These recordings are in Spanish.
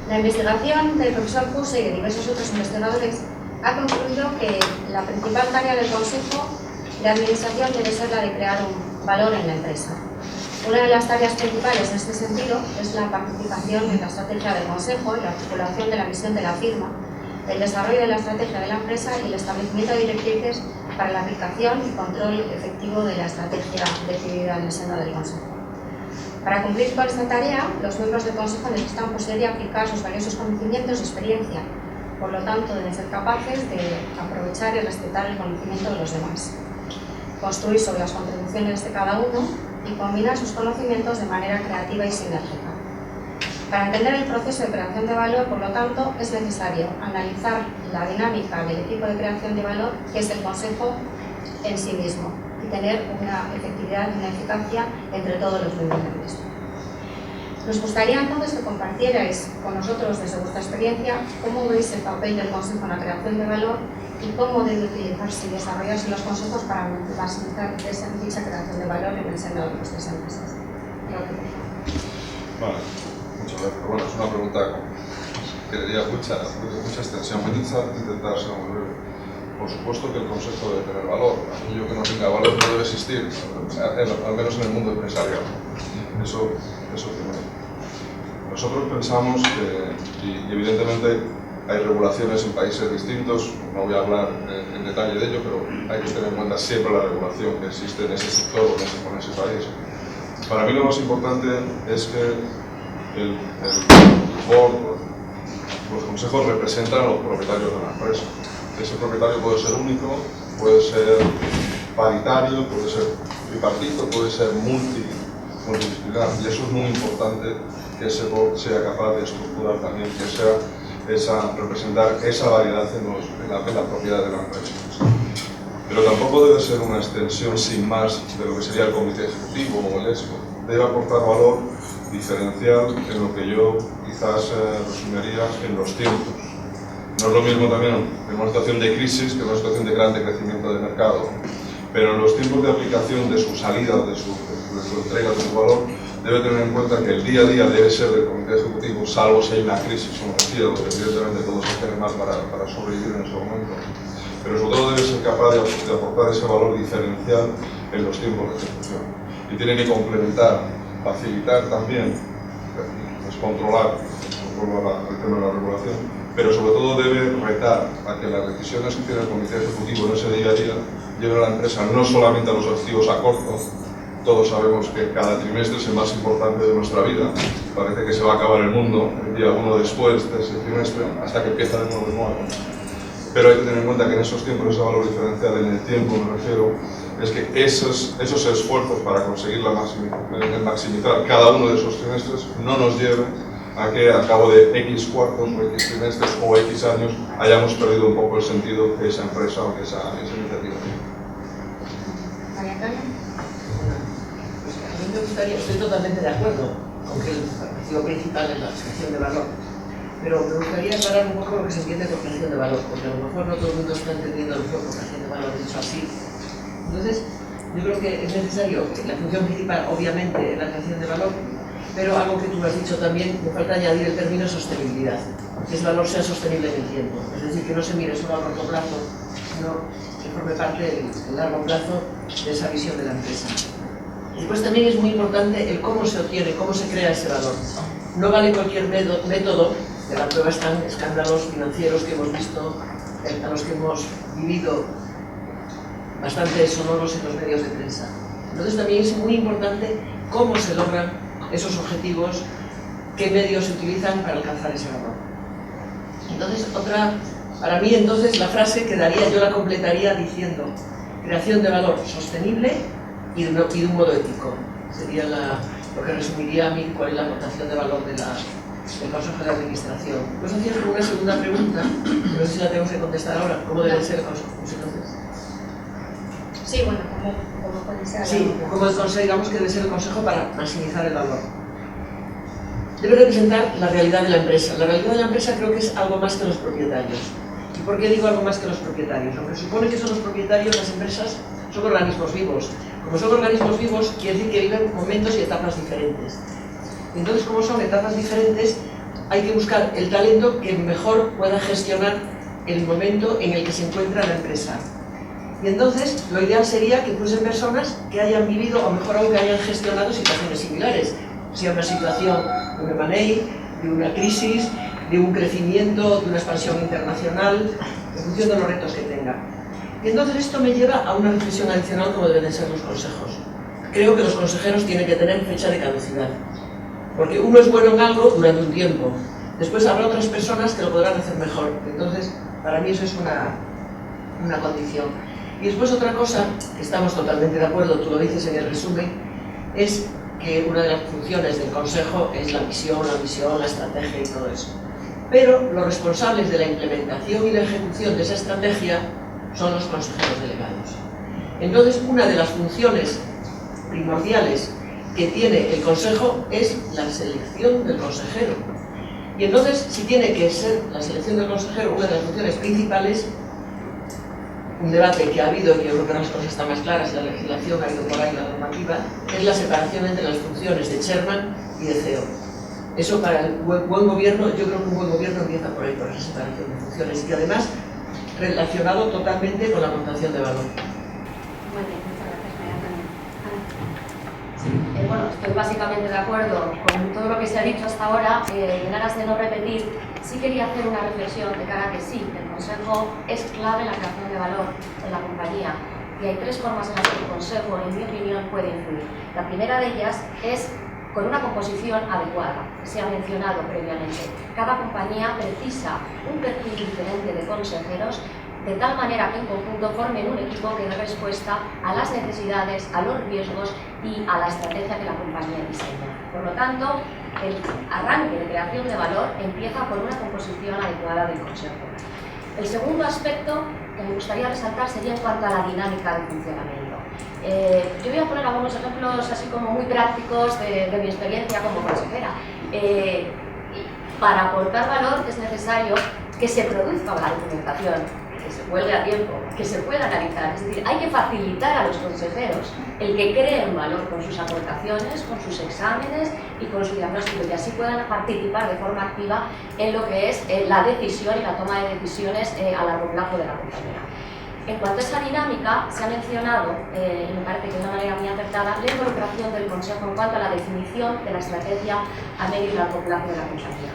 La investigación del profesor Puse y de diversos otros investigadores ha concluido que la principal tarea del Consejo de Administración debe ser la de crear un valor en la empresa. Una de las tareas principales en este sentido es la participación en la estrategia del Consejo y la articulación de la misión de la firma, el desarrollo de la estrategia de la empresa y el establecimiento de directrices para la aplicación y control efectivo de la estrategia decidida en el seno del Consejo. Para cumplir con esta tarea, los miembros del Consejo necesitan poseer y aplicar sus valiosos conocimientos y experiencia. Por lo tanto, deben ser capaces de aprovechar y respetar el conocimiento de los demás, construir sobre las contribuciones de cada uno y combinar sus conocimientos de manera creativa y sinérgica. Para entender el proceso de creación de valor, por lo tanto, es necesario analizar la dinámica del equipo de creación de valor, que es el Consejo en sí mismo, y tener una efectividad y una eficacia entre todos los miembros del mismo. Nos gustaría entonces que compartierais con nosotros desde vuestra experiencia cómo veis el papel del Consejo en la creación de valor y cómo debe utilizarse y desarrollarse los consejos para maximizar dicha creación de valor en el seno de nuestras empresas. Vale, muchas gracias. Bueno, es una pregunta que daría mucha extensión. Voy a intentar ser muy breve. Por supuesto que el consejo debe tener valor. Aquello que no tenga valor no debe existir, al menos en el mundo empresarial. Eso primero. Nosotros pensamos que, y evidentemente hay regulaciones en países distintos, no voy a hablar en detalle de ello, pero hay que tener en cuenta siempre la regulación que existe en ese sector o en ese país. Para mí lo más importante es que el board, los consejos representan a los propietarios de la empresa. Ese propietario puede ser único, puede ser paritario, puede ser tripartito, puede ser multidisciplinar, y eso es muy importante, que ese board sea capaz de estructurar también, que sea representar esa variedad en la propiedad de la empresa. Pero tampoco debe ser una extensión sin más de lo que sería el comité ejecutivo o el ESCO. Debe aportar valor diferencial en lo que yo quizás resumiría en los tiempos. No es lo mismo también en una situación de crisis que en una situación de gran crecimiento de mercado, pero en los tiempos de aplicación de su salida, de su entrega, de su valor, debe tener en cuenta que el día a día debe ser del comité ejecutivo, salvo si hay una crisis o un retiro, donde evidentemente todos se tienen más para sobrevivir en ese momento. Pero sobre todo debe ser capaz de aportar ese valor diferencial en los tiempos de ejecución. Y tiene que complementar, facilitar también, controlar el tema de la regulación, pero sobre todo debe retar a que las decisiones que tiene el comité ejecutivo en ese día a día lleven a la empresa no solamente a los objetivos a corto. Todos sabemos que cada trimestre es el más importante de nuestra vida. Parece que se va a acabar el mundo el día 1 después de ese trimestre, hasta que empieza de nuevo. Pero hay que tener en cuenta que en esos tiempos, ese valor diferencial en el tiempo, me refiero, es que esos esfuerzos para conseguir maximizar cada uno de esos trimestres no nos lleve a que al cabo de X cuartos o X trimestres o X años hayamos perdido un poco el sentido que esa empresa o que esa iniciativa tiene. María Antonia. A mí me gustaría, estoy totalmente de acuerdo con que el objetivo principal es la creación de valor, pero me gustaría aclarar un poco lo que se entiende por creación de valor, porque a lo mejor no todo el mundo está entendiendo lo que es creación de valor dicho así. Entonces, yo creo que es necesario, la función principal obviamente es la creación de valor, pero algo que tú has dicho también, me falta añadir el término sostenibilidad, que ese valor sea sostenible en el tiempo, es decir, que no se mire solo a corto plazo, sino que forme parte del largo plazo de esa visión de la empresa. Y después también es muy importante el cómo se obtiene, cómo se crea ese valor. No vale cualquier método, de la prueba están escándalos financieros que hemos visto, a los que hemos vivido bastante sonoros en los medios de prensa. Entonces también es muy importante cómo se logran esos objetivos, qué medios se utilizan para alcanzar ese valor. Entonces, para mí entonces la frase quedaría, yo la completaría diciendo creación de valor sostenible y de un modo ético. Sería lo que resumiría a mí cuál es la aportación de valor del Consejo de Administración. Pues hacía una segunda pregunta, no sé si la tenemos que contestar ahora, ¿cómo debe ser el Consejo? Pues entonces, Sí, bueno, como puede ser. sí, como consideramos que debe ser el Consejo para maximizar el valor. Debe representar la realidad de la empresa. La realidad de la empresa creo que es algo más que los propietarios. ¿Y por qué digo algo más que los propietarios? Aunque supone que son los propietarios, las empresas son organismos vivos. Como son organismos vivos, quiere decir que viven momentos y etapas diferentes. Entonces, como son etapas diferentes, hay que buscar el talento que mejor pueda gestionar el momento en el que se encuentra la empresa. Y entonces lo ideal sería que fuesen personas que hayan vivido, o mejor aún que hayan gestionado situaciones similares, sea una situación de un M&A, de una crisis, de un crecimiento, de una expansión internacional, en función de los retos que tenga. Y entonces esto me lleva a una reflexión adicional como deben ser los consejos. Creo que los consejeros tienen que tener fecha de caducidad, porque uno es bueno en algo durante un tiempo, después habrá otras personas que lo podrán hacer mejor. Entonces, para mí eso es una condición. Y después otra cosa, que estamos totalmente de acuerdo, tú lo dices en el resumen, es que una de las funciones del consejo es la misión, la estrategia y todo eso. Pero los responsables de la implementación y la ejecución de esa estrategia son los consejeros delegados. Entonces, una de las funciones primordiales que tiene el consejo es la selección del consejero. Y entonces, si tiene que ser la selección del consejero una de las funciones principales, un debate que ha habido, y yo creo que las cosas están más claras, la legislación ha ido por ahí, la normativa, es la separación entre las funciones de chairman y de CEO. Eso para el buen gobierno, yo creo que un buen gobierno empieza por ahí, por esa separación de funciones, y además relacionado totalmente con la montación de valor. Muy bien, muchas gracias, María Antonia. Bueno, estoy básicamente de acuerdo con todo lo que se ha dicho hasta ahora. En aras de no repetir, sí quería hacer una reflexión de cara a que sí, el consejo es clave en la creación de valor en la compañía. Y hay tres formas en las que el consejo, en mi opinión, puede influir. La primera de ellas es con una composición adecuada, que se ha mencionado previamente. Cada compañía precisa un perfil diferente de consejeros, de tal manera que en conjunto formen un equipo que dé respuesta a las necesidades, a los riesgos y a la estrategia que la compañía diseña. Por lo tanto, el arranque de creación de valor empieza por una composición adecuada del consejo. El segundo aspecto que me gustaría resaltar sería en cuanto a la dinámica de funcionamiento. Yo voy a poner algunos ejemplos así como muy prácticos de mi experiencia como consejera. Para aportar valor es necesario que se produzca la documentación, que se cuelgue a tiempo, que se pueda analizar. Es decir, hay que facilitar a los consejeros el que creen valor con sus aportaciones, con sus exámenes y con su diagnóstico, y así puedan participar de forma activa en lo que es la decisión y la toma de decisiones a largo plazo de la compañía. En cuanto a esa dinámica, se ha mencionado, y me parece que de una manera muy acertada, la involucración del Consejo en cuanto a la definición de la estrategia a medio y largo plazo de la compañía.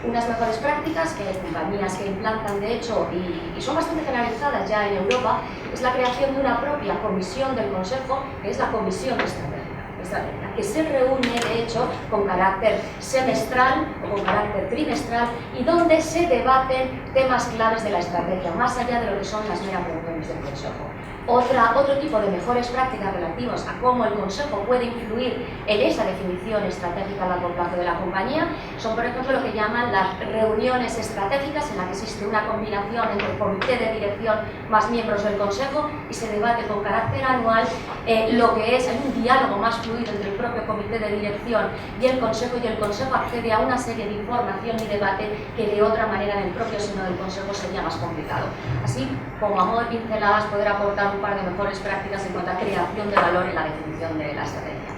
Unas mejores prácticas que hay compañías que implantan, de hecho, y son bastante generalizadas ya en Europa, es la creación de una propia comisión del Consejo, que es la Comisión Estratégica, que se reúne, de hecho, con carácter semestral o con carácter trimestral y donde se debaten temas claves de la estrategia, más allá de lo que son las meras reuniones del Consejo. Otro tipo de mejores prácticas relativas a cómo el Consejo puede influir en esa definición estratégica a largo plazo de la compañía son, por ejemplo, lo que llaman las reuniones estratégicas, en las que existe una combinación entre el comité de dirección más miembros del Consejo y se debate con carácter anual lo que es un diálogo más fluido entre el propio comité de dirección y el Consejo accede a una serie de información y debate que de otra manera en el propio seno del Consejo sería más complicado. Así, como a modo de pinceladas, poder aportar un par de mejores prácticas en cuanto a creación de valor en la definición de la estrategia.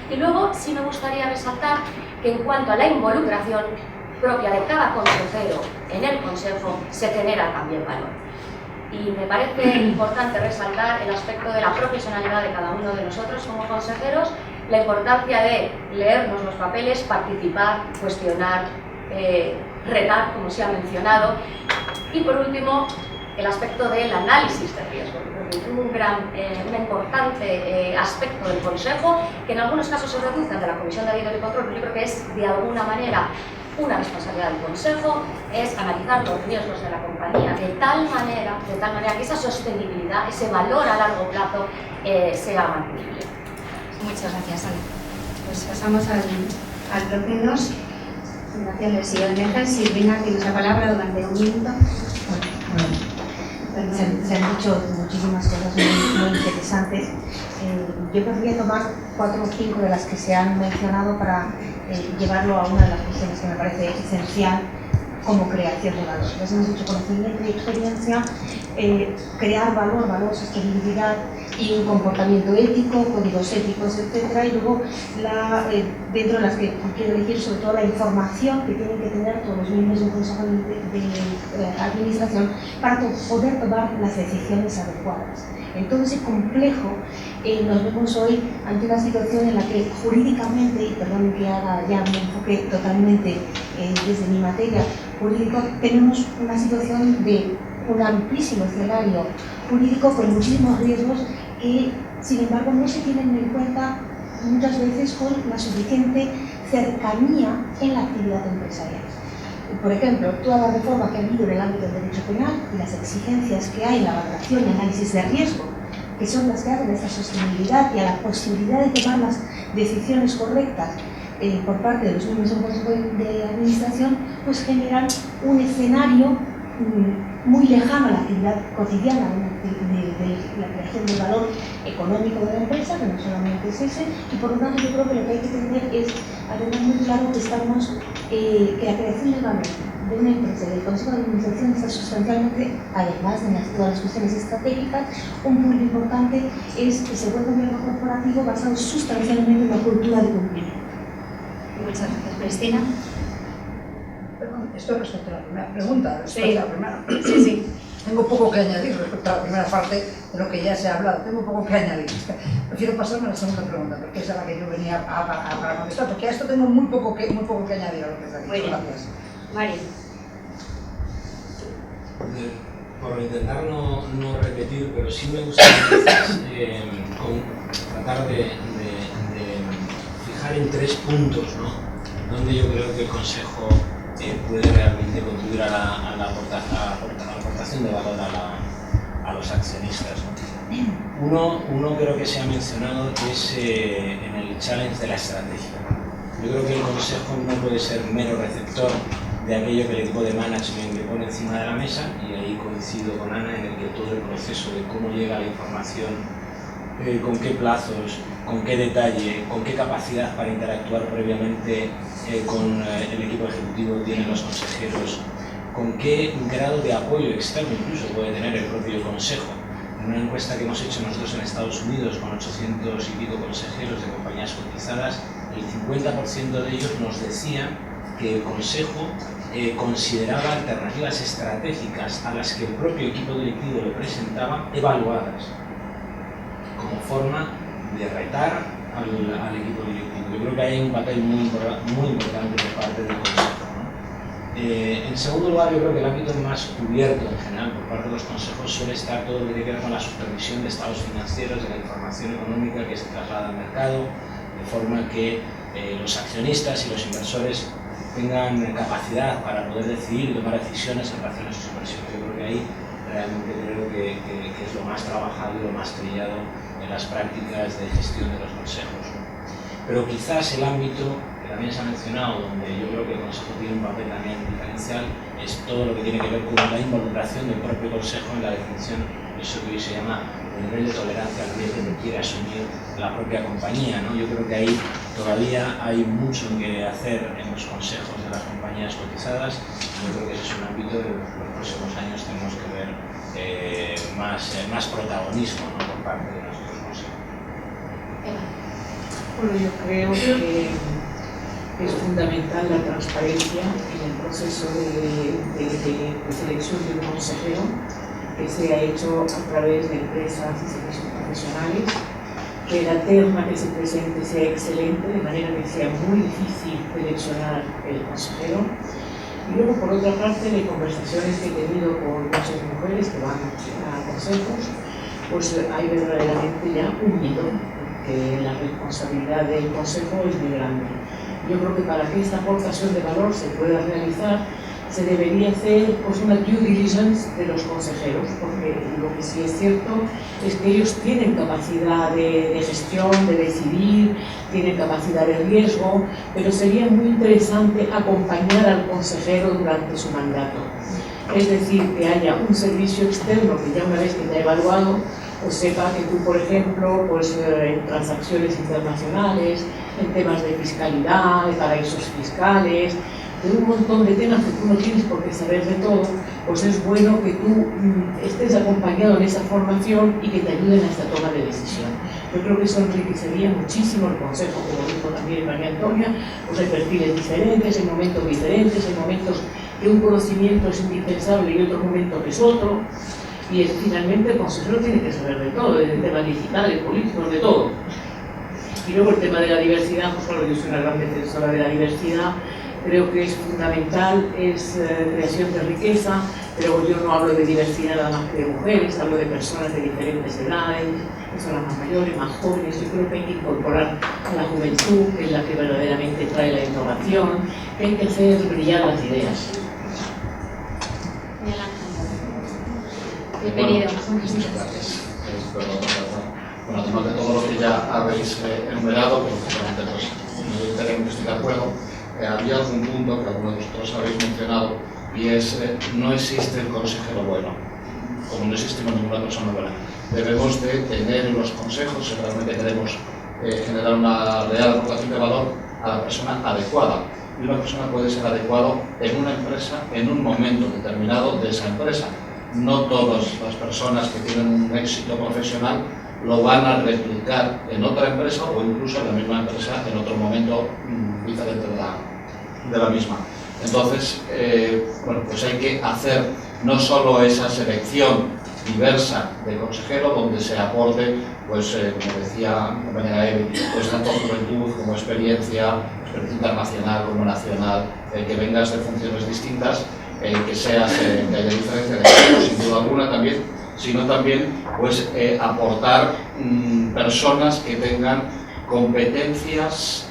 Y luego sí me gustaría resaltar que en cuanto a la involucración propia de cada consejero en el Consejo, se genera también valor. Y me parece importante resaltar el aspecto de la profesionalidad de cada uno de nosotros como consejeros, la importancia de leernos los papeles, participar, cuestionar, retar, como se ha mencionado, y por último, el aspecto del análisis de riesgo, un importante aspecto del Consejo, que en algunos casos se reduce de la Comisión de Auditoría y Control, pero yo creo que es de alguna manera una responsabilidad del Consejo, es analizar los riesgos de la compañía de tal manera que esa sostenibilidad, ese valor a largo plazo sea mantenible. Muchas gracias, Ana. Pues pasamos al próximo. Fundación del Sillón de Ejel. Silvina, tienes la palabra durante un minuto. Bueno, se han dicho muchísimas cosas muy interesantes. Yo podría tomar 4 o 5 de las que se han mencionado para llevarlo a una de las cuestiones que me parece esencial como creación de valor. Les hemos dicho conocimiento y experiencia, crear valor, sostenibilidad, y un comportamiento ético, códigos éticos, etc. Y luego, dentro de las que quiero decir, sobre todo la información que tienen que tener todos los miembros del Consejo de Administración para poder tomar las decisiones adecuadas. En todo ese complejo nos vemos hoy ante una situación en la que jurídicamente, y perdón que haga ya un enfoque totalmente desde mi materia jurídico, tenemos una situación de un amplísimo escenario jurídico con muchísimos riesgos que, sin embargo, no se tienen en cuenta muchas veces con la suficiente cercanía en la actividad empresarial. Por ejemplo, toda la reforma que ha habido en el ámbito del derecho penal y las exigencias que hay en la valoración y análisis de riesgo, que son las que hacen a esta sostenibilidad y a la posibilidad de tomar las decisiones correctas por parte de los miembros del Consejo de Administración, pues generan un escenario muy lejano a la actividad cotidiana de la creación del valor económico de la empresa, que no solamente es ese, y por lo tanto yo creo que lo que hay que tener es además muy claro que la creación del valor de una empresa y del Consejo de Administración está sustancialmente, además de todas las cuestiones estratégicas, un punto importante es que se vuelva un gobierno corporativo basado sustancialmente en la cultura de cumplimiento. Muchas gracias, Cristina. Esto respecto a la primera pregunta, Sí. Sí. Tengo poco que añadir respecto a la primera parte de lo que ya se ha hablado. Tengo poco que añadir. Prefiero pasarme a la segunda pregunta, porque es a la que yo venía a contestar, porque a esto tengo muy poco que añadir a lo que se ha dicho. Muy bien. Gracias. Mario. Por intentar no repetir, pero sí me gustaría quizás tratar de fijar en 3 puntos, ¿no?, donde yo creo que el Consejo puede realmente contribuir a la aportación de valor a los accionistas, ¿no? Uno creo que se ha mencionado, que es en el challenge de la estrategia. Yo creo que el Consejo no puede ser mero receptor de aquello que el equipo de management le pone encima de la mesa, y ahí coincido con Ana en el que todo el proceso de cómo llega la información, con qué plazos, con qué detalle, con qué capacidad para interactuar previamente con el equipo ejecutivo tienen los consejeros, con qué grado de apoyo externo incluso puede tener el propio Consejo. En una encuesta que hemos hecho nosotros en Estados Unidos con 800 y pico consejeros de compañías cotizadas, el 50% de ellos nos decía que el Consejo consideraba alternativas estratégicas a las que el propio equipo directivo le presentaba evaluadas como forma de retar al equipo directivo. Yo creo que hay un papel muy importante por parte del Consejo, ¿no? En segundo lugar, yo creo que el ámbito más cubierto en general por parte de los consejos suele estar todo lo que tiene que ver con la supervisión de estados financieros, de la información económica que se traslada al mercado, de forma que los accionistas y los inversores tengan capacidad para poder decidir y tomar decisiones en relación a sus inversiones. Yo creo que ahí realmente creo que es lo más trabajado y lo más trillado en las prácticas de gestión de los consejos. Pero quizás el ámbito que también se ha mencionado, donde yo creo que el Consejo tiene un papel también diferencial, es todo lo que tiene que ver con la involucración del propio Consejo en la definición de eso que hoy se llama el nivel de tolerancia al riesgo que quiere asumir la propia compañía, ¿no? Yo creo que ahí todavía hay mucho que hacer en los consejos de las compañías cotizadas. Yo creo que ese es un ámbito que en los próximos años tenemos que ver más protagonismo, ¿no?, por parte de nuestros consejos. Bueno, yo creo que es fundamental la transparencia en el proceso de selección de un consejero, que se ha hecho a través de empresas y servicios profesionales, que la terna que se presente sea excelente, de manera que sea muy difícil seleccionar el consejero. Y luego, por otra parte, de conversaciones que he tenido con muchas mujeres que van a consejos, pues hay verdaderamente ya un mito, que la responsabilidad del consejo es muy grande. Yo creo que para que esta aportación de valor se pueda realizar, se debería hacer pues una due diligence de los consejeros, porque lo que sí es cierto es que ellos tienen capacidad de gestión, de decidir, tienen capacidad de riesgo, pero sería muy interesante acompañar al consejero durante su mandato. Es decir, que haya un servicio externo que ya una vez que te ha evaluado, pues sepa que tú, por ejemplo, pues, en transacciones internacionales, en temas de fiscalidad, de paraísos fiscales, de un montón de temas que tú no tienes por qué saber de todo, pues es bueno que tú estés acompañado en esa formación y que te ayuden a esta toma de decisión. Yo creo que eso enriquecería muchísimo el consejo, como dijo también María Antonia, pues hay perfiles diferentes, hay momentos diferentes, hay momentos que un conocimiento es indispensable y otro momento que es otro, y finalmente el consejero tiene que saber de todo, de temas digitales, políticos, de todo. Y luego el tema de la diversidad, pues claro, yo soy una gran defensora de la diversidad, creo que es fundamental, es creación de riqueza, pero yo no hablo de diversidad nada más que de mujeres, hablo de personas de diferentes edades, que son las más mayores, más jóvenes. Yo creo que hay que incorporar a la juventud, que es la que verdaderamente trae la innovación, que hay que hacer brillar las ideas. Bienvenido. Muchas gracias. Bueno, además de todo lo que ya habéis enumerado, pero justamente pues, tenemos que estoy de acuerdo, había algún punto que algunos de vosotros habéis mencionado, y es no existe el consejero bueno, como no existimos ninguna persona buena. Debemos de tener en los consejos, si realmente queremos generar una real aportación de valor, a la persona adecuada. Y una persona puede ser adecuado en una empresa, en un momento determinado de esa empresa. No todas las personas que tienen un éxito profesional lo van a replicar en otra empresa o incluso en la misma empresa en otro momento diferente de la misma. Entonces, bueno, pues hay que hacer no solo esa selección diversa de consejero donde se aporte, pues como decía mi compañera Evi, pues tanto juventud como experiencia internacional como nacional, que vengas de funciones distintas, que haya diferencia de género, sin duda alguna también, sino también pues aportar personas que tengan competencias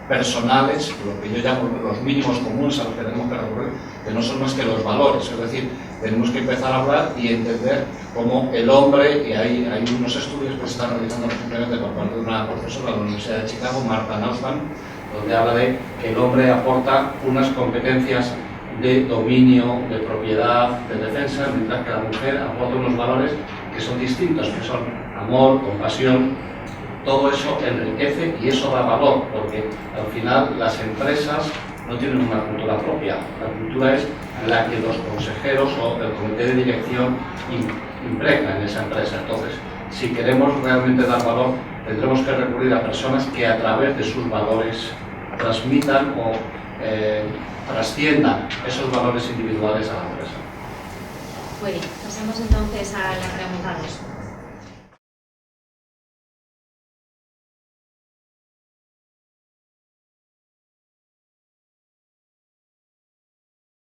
personales, lo que yo llamo los mínimos comunes a los que tenemos que recurrir, que no son más que los valores. Es decir, tenemos que empezar a hablar y entender cómo el hombre, y hay unos estudios que se están realizando recientemente por parte de una profesora de la Universidad de Chicago, Martha Nussbaum, donde habla de que el hombre aporta unas competencias de dominio, de propiedad, de defensa, mientras que la mujer aporta unos valores que son distintos, que son amor, compasión. Todo eso enriquece y eso da valor, porque al final las empresas no tienen una cultura propia. La cultura es la que los consejeros o el comité de dirección impregnan en esa empresa. Entonces, si queremos realmente dar valor, tendremos que recurrir a personas que a través de sus valores transmitan o trasciendan esos valores individuales a la empresa. Muy bien, pasamos entonces a la pregunta 2.